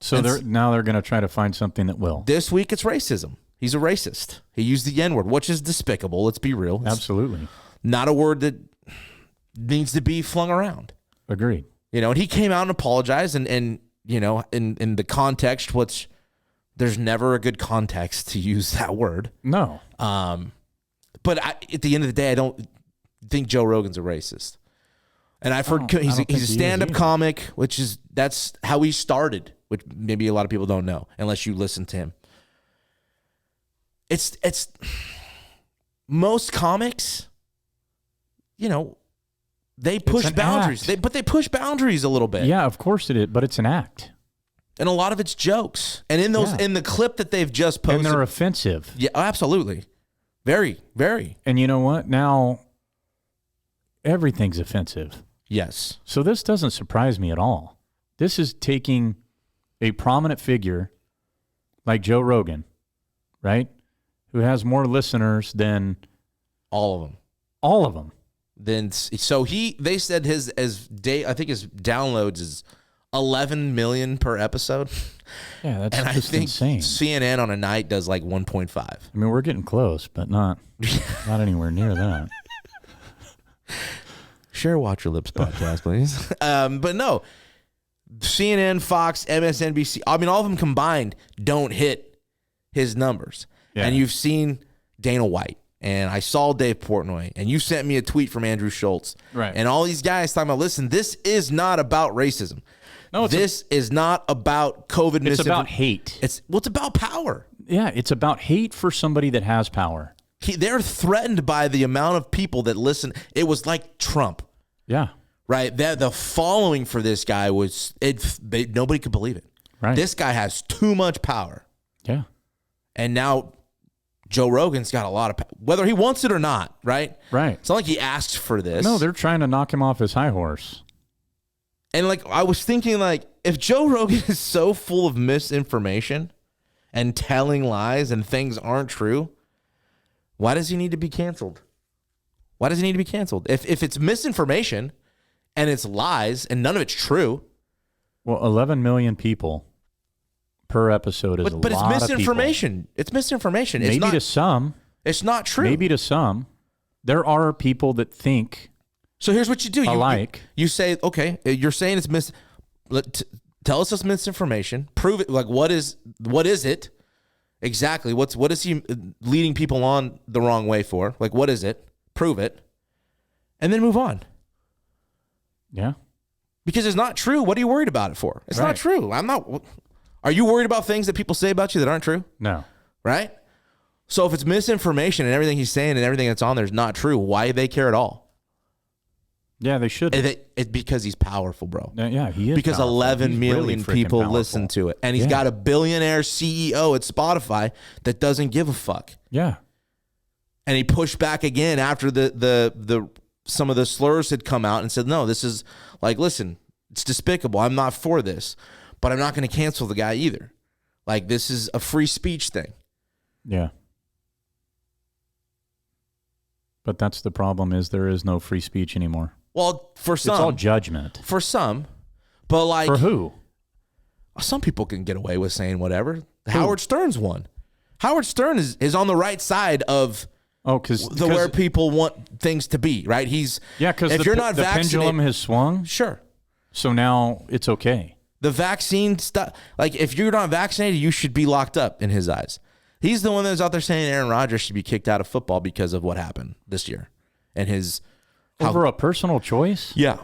So now they're going to try to find something that will. This week it's racism. He's a racist. He used the N-word, which is despicable. Let's be real. It's Absolutely. not a word that needs to be flung around. Agreed. And he came out and apologized and in the context, which there's never a good context to use that word. No. But at the end of the day, I don't think Joe Rogan's a racist. And I've heard he's a stand-up comic, that's how he started, which maybe a lot of people don't know unless you listen to him. It's most comics, they push boundaries. But they push boundaries a little bit. Yeah, of course it is, but it's an act. And a lot of it's jokes. And in the clip that they've just posted, And they're offensive. Yeah, absolutely. Very, very. And you know what? Now everything's offensive. Yes. So this doesn't surprise me at all. This is taking a prominent figure like Joe Rogan, right? Who has more listeners than all of them. All of them. They said his downloads is 11 million per episode. Yeah, that's and just insane. CNN on a night does like 1.5. I mean, we're getting close, but not anywhere near that. Share Watch Your Lips podcast, please. But no, CNN, Fox, MSNBC, I mean, all of them combined don't hit his numbers. Yeah. And you've seen Dana White, and I saw Dave Portnoy, and you sent me a tweet from Andrew Schultz. Right. And all these guys talking about, listen, this is not about racism. No, this is not about COVID misinformation. It's about hate. It's about power. Yeah, it's about hate for somebody that has power. They're threatened by the amount of people that listen. It was like Trump. Yeah. Right? The following for this guy was, nobody could believe it. Right. This guy has too much power. Yeah. And now Joe Rogan's got a lot of power, whether he wants it or not, right? Right. It's not like he asked for this. No, they're trying to knock him off his high horse. And I was thinking, if Joe Rogan is so full of misinformation and telling lies and things aren't true, why does he need to be canceled? Why does he need to be canceled? If it's misinformation and it's lies and none of it's true. Well, 11 million people per episode is a lot of people. But it's misinformation. It's misinformation. Maybe to some. It's not true. Maybe to some. There are people that think. So here's what you do. You say, okay, you're saying it's tell us it's misinformation. Prove it. What is it? Exactly. What is he leading people on the wrong way for? What is it? Prove it. And then move on. Yeah. Because it's not true. What are you worried about it for? It's not true. I'm not. Are you worried about things that people say about you that aren't true? No. Right? So if it's misinformation and everything he's saying and everything that's on there is not true, why do they care at all? Yeah, they should. It's because he's powerful, bro. Yeah, he is. Because powerful. 11 million really people powerful. listen to it. And he's got a billionaire CEO at Spotify that doesn't give a fuck. Yeah. And he pushed back again after the some of the slurs had come out and said, no, this is listen, it's despicable. I'm not for this, but I'm not going to cancel the guy either. This is a free speech thing. Yeah. But that's the problem is there is no free speech anymore. Well, for some. It's all judgment. For some. But for who? Some people can get away with saying whatever. Howard Stern's one. Howard Stern is on the right side of where people want things to be, right? Because if you're not vaccinated, the pendulum has swung. Sure. So now it's okay. The vaccine stuff, if you're not vaccinated, you should be locked up in his eyes. He's the one that's out there saying Aaron Rodgers should be kicked out of football because of what happened this year. And over a personal choice? Yeah.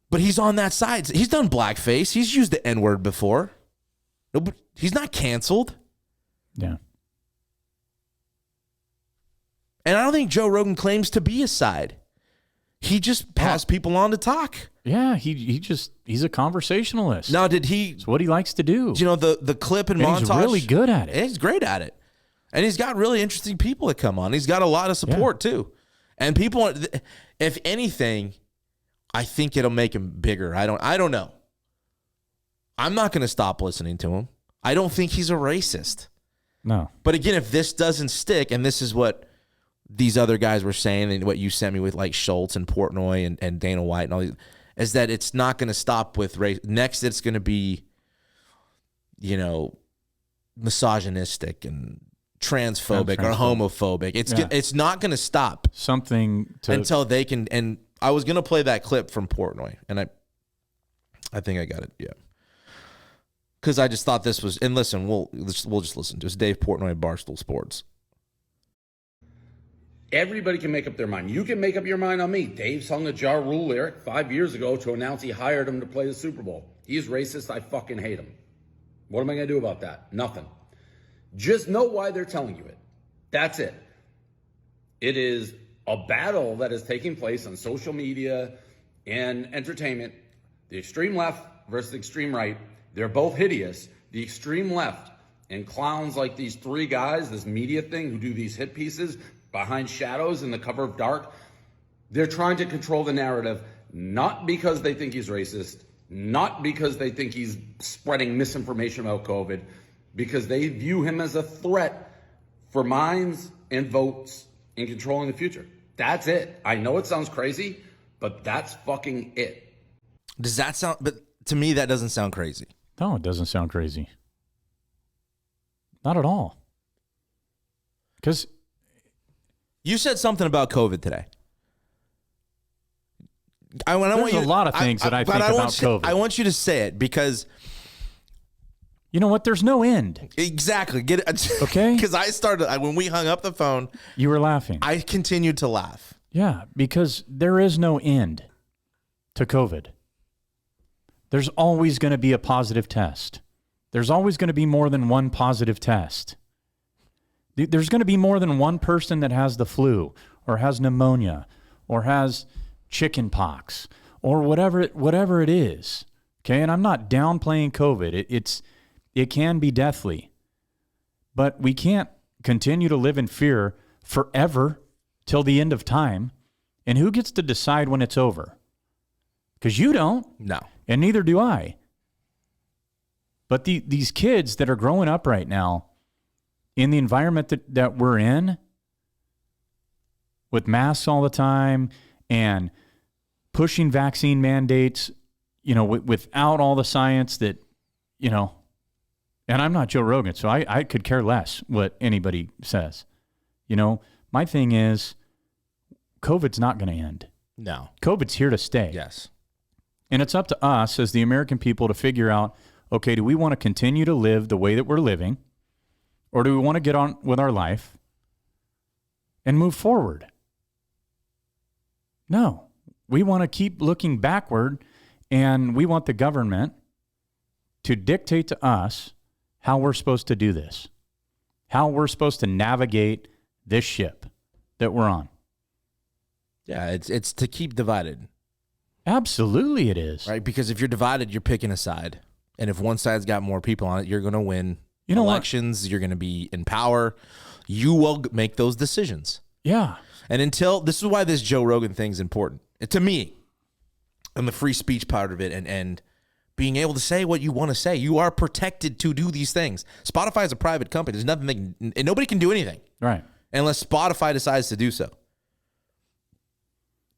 But he's on that side. He's done blackface. He's used the N-word before. He's not canceled. Yeah. And I don't think Joe Rogan claims to be a side. He just passed people on to talk. Yeah, he's a conversationalist. Now, it's what he likes to do. The clip in montage? He's really good at it. He's great at it. And he's got really interesting people that come on. He's got a lot of support too. And people, if anything, I think it'll make him bigger. I don't know. I'm not going to stop listening to him. I don't think he's a racist. No. But again, if this doesn't stick, and this is what these other guys were saying and what you sent me with like Schultz and Portnoy and Dana White and all these, is that it's not going to stop with race. Next, it's going to be, misogynistic and transphobic or homophobic. It's not going to stop until they can. And I was going to play that clip from Portnoy, and I think I got it. Yeah. Because I just thought this was, and listen, we'll just listen to this. Dave Portnoy, Barstool Sports. Everybody can make up their mind. You can make up your mind on me. Dave sung a Ja Rule lyric 5 years ago to announce he hired him to play the Super Bowl. He's racist. I fucking hate him. What am I going to do about that? Nothing. Just know why they're telling you it. That's it. It is a battle that is taking place on social media and entertainment. The extreme left versus the extreme right. They're both hideous. The extreme left and clowns like these three guys, this media thing who do these hit pieces behind shadows in the cover of dark, they're trying to control the narrative, not because they think he's racist, not because they think he's spreading misinformation about COVID, because they view him as a threat for minds and votes in controlling the future. That's it. I know it sounds crazy, but that's fucking it. Does that sound, but to me, that doesn't sound crazy. No, it doesn't sound crazy. Not at all. Because you said something about COVID today. There's a lot of things that I think about COVID. I want you to say it because you know what? There's no end. Exactly. Get it? Okay. Because when we hung up the phone, you were laughing. I continued to laugh. Yeah, because there is no end to COVID. There's always going to be a positive test. There's always going to be more than one positive test. There's going to be more than one person that has the flu or has pneumonia or has chicken pox or whatever it is. Okay, and I'm not downplaying COVID. It can be deathly, but we can't continue to live in fear forever till the end of time. And who gets to decide when it's over? Because you don't. No. And neither do I. But these kids that are growing up right now in the environment that we're in, with masks all the time and pushing vaccine mandates, without all the science that, and I'm not Joe Rogan, so I could care less what anybody says. My thing is, COVID's not going to end. No. COVID's here to stay. Yes. And it's up to us as the American people to figure out, okay, do we want to continue to live the way that we're living, or do we want to get on with our life and move forward? No, we want to keep looking backward, and we want the government to dictate to us how we're supposed to do this, how we're supposed to navigate this ship that we're on. Yeah, it's to keep divided. Absolutely it is. Right? Because if you're divided, you're picking a side. And if one side's got more people on it, you're going to win elections. You're going to be in power. You will make those decisions. Yeah. And this is why this Joe Rogan thing is important. To me, and the free speech part of it and being able to say what you want to say. You are protected to do these things. Spotify is a private company. There's nothing and nobody can do anything. Right. Unless Spotify decides to do so.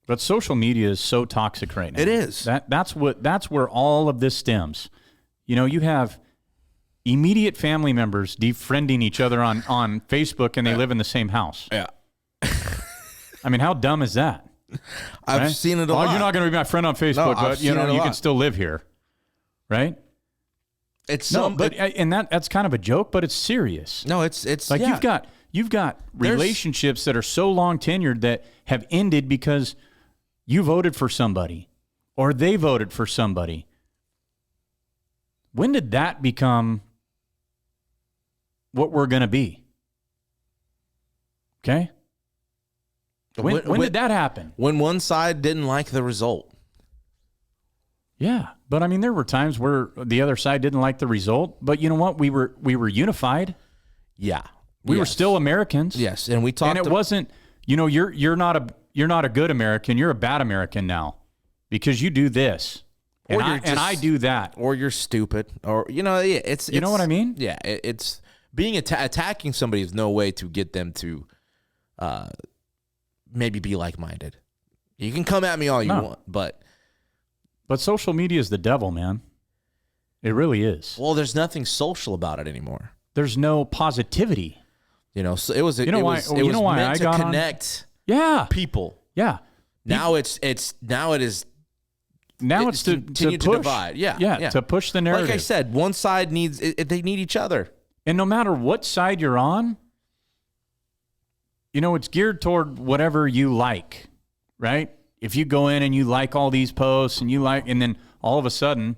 But social media is so toxic right now. It is. That's where all of this stems. You have immediate family members defriending each other on Facebook, and they live in the same house. Yeah. I mean, how dumb is that? I've seen it a lot. You're not going to be my friend on Facebook, but you can still live here, right? That's kind of a joke, but it's serious. No, it's like you've got relationships that are so long tenured that have ended because you voted for somebody or they voted for somebody. When did that become what we're going to be? Okay? When did that happen? When one side didn't like the result. Yeah, but I mean, there were times where the other side didn't like the result, but you know what? We were unified. Yeah. We were Yes. still Americans. Yes, and we talked. And it wasn't, you're not a good American. You're a bad American now because you do this, Or and I do that. or you're stupid, or it's You know what I mean? Yeah, it's being attacking somebody is no way to get them to maybe be like-minded. You can come at me all you want, but social media is the devil, man. It really is. well, there's nothing social about it anymore. There's no positivity. So it was. You know why meant I to got on? connect Yeah, people. yeah. Now it is. Now it's to continue to push. divide. Yeah. To push the narrative. Like I said, one side needs. They need each other. And no matter what side you're on, it's geared toward whatever you like, right? If you go in and you like all these posts and and then all of a sudden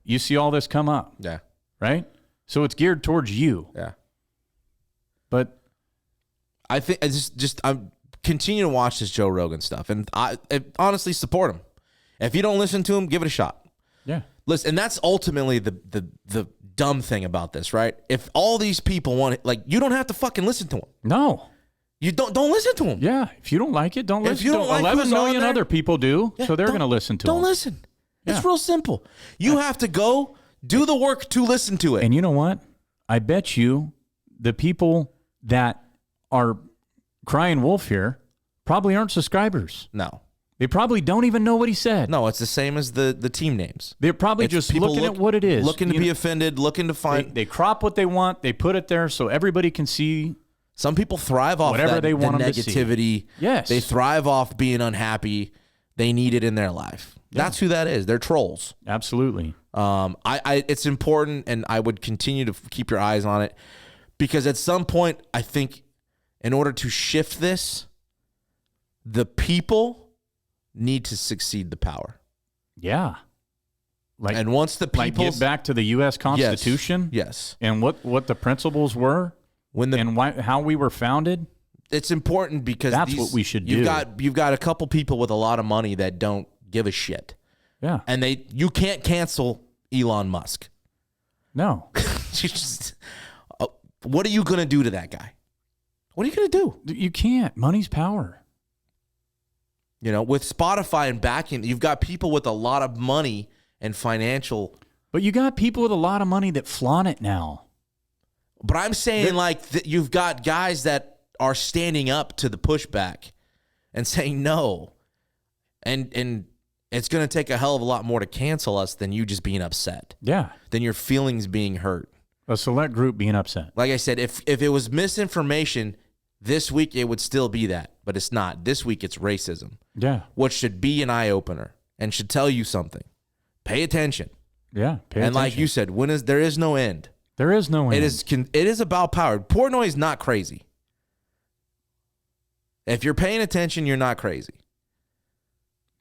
you see all this come up, Yeah. right? So it's geared towards you. Yeah. But I think I I'm continue to watch this Joe Rogan stuff, and I honestly support him. If you don't listen to him, give it a shot. yeah, Listen, and that's ultimately the dumb thing about this, right? If all these people want it, you don't have to fucking listen to him. no. You don't listen to him. Yeah, if you don't like it, don't listen. If you don't like 11 who's on million there, other people do, so they're going to listen to Don't him. listen. It's Yeah. real simple. You have to go do the work to listen to it. And you know what? I bet you the people that are crying wolf here probably aren't subscribers. No. They probably don't even know what he said. No, it's the same as the team names. They're probably It's just people looking at what it is. Looking to be offended, looking to find. They crop what they want. They put it there so everybody can see. Some people thrive off Whatever that, they want the 'em to see. negativity. Yes. They thrive off being unhappy. They need it in their life. That's who that is. They're trolls. Absolutely. It's important, and I would continue to keep your eyes on it, because at some point, I think in order to shift this, the people need to succeed the power. Yeah. And once the people get back to the U.S. Constitution. yes, And what the principles were. And how we were founded. It's important because that's what we should do. You've got a couple people with a lot of money that don't give a shit. Yeah. And you can't cancel Elon Musk. No. What are you going to do to that guy? What are you going to do? You can't. Money's power. With Spotify and backing, you've got people with a lot of money and financial. But you got people with a lot of money that flaunt it now. But I'm saying you've got guys that are standing up to the pushback and saying no. And it's going to take a hell of a lot more to cancel us than you just being upset. Yeah. Than your feelings being hurt. A select group being upset. Like I said, if it was misinformation, this week it would still be that. But it's not. This week it's racism. Yeah. Which should be an eye-opener and should tell you something. Pay attention. Yeah. Pay attention. Like you said, there is no end. There is no end. It is about power. Portnoy is not crazy. If you're paying attention, you're not crazy.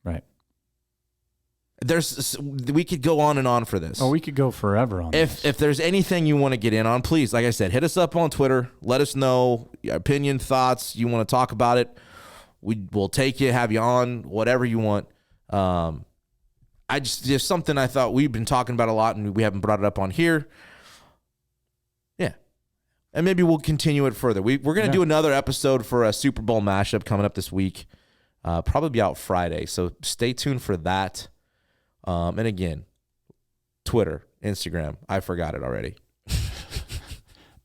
Right. We could go on and on for this. Oh, we could go forever on this. If there's anything you want to get in on, please, like I said, hit us up on Twitter. Let us know your opinion, thoughts. You want to talk about it. We'll take you, have you on, whatever you want. Just something I thought we've been talking about a lot and we haven't brought it up on here. Yeah. And maybe we'll continue it further. We're going to do another episode for a Super Bowl mashup coming up this week. Probably be out Friday. So stay tuned for that. And again, Twitter, Instagram. I forgot it already.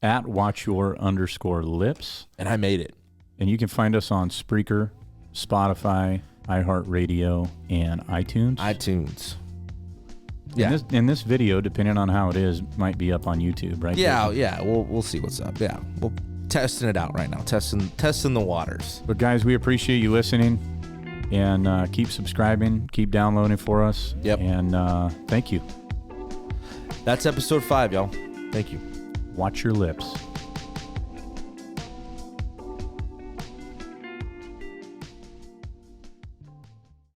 At watchyour_lips. And I made it. And you can find us on Spreaker, Spotify, iHeartRadio, and iTunes. Yeah. And this video, depending on how it is, might be up on YouTube, right? Yeah. We'll see what's up. Yeah. We're testing it out right now. Testing the waters. But guys, we appreciate you listening. And keep subscribing, keep downloading for us. Yep. And thank you. That's episode 5, y'all. Thank you. Watch your lips.